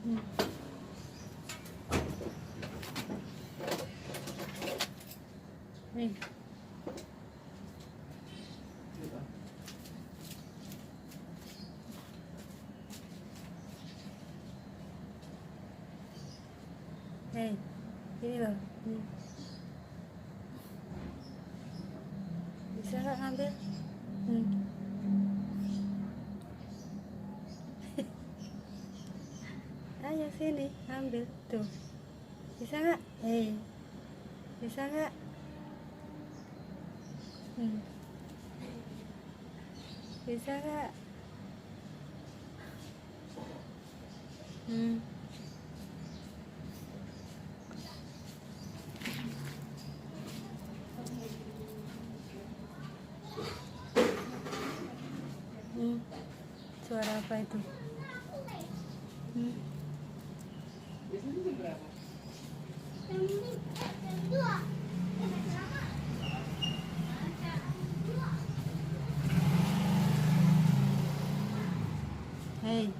Hmm. Nih. Hei, ini loh. Bisa nggak ngambil? Ayo sini, ambil tuh. Bisa nggak? Hei, bisa nggak? Bisa nggak? Suara apa itu? Hei.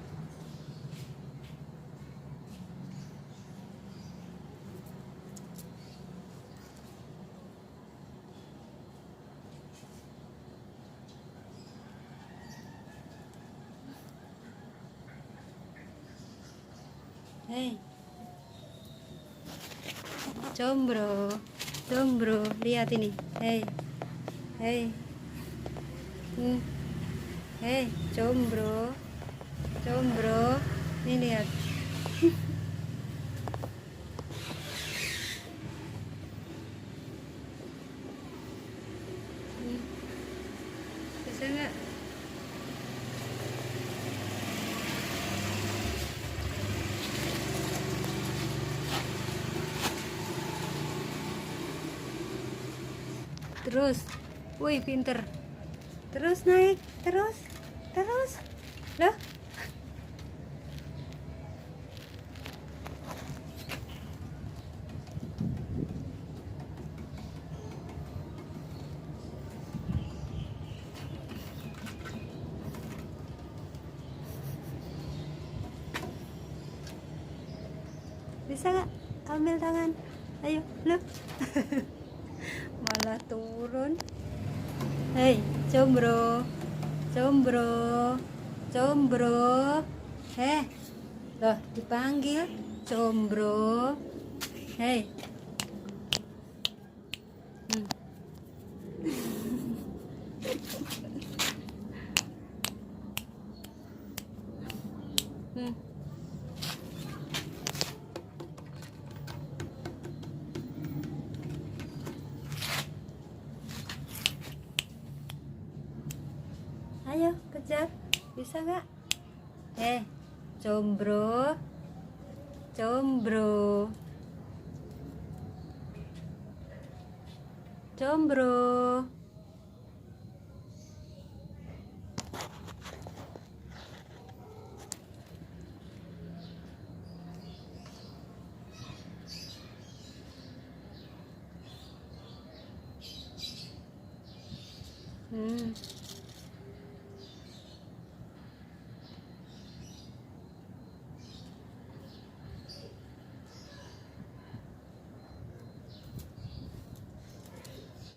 Hei. Combro. Combro, lihat ini. Hei. Hei. Hei, combro. Combro. Ini lihat. Bisa nggak? Terus, wih pinter. Terus naik, terus loh. Bisa nggak? Ambil tangan, ayo, loh. Malah turun. Hei, combro, combro, combro. Loh, dipanggil combro. Hei. Ayo kejar, bisa nggak? Combro, combro, combro.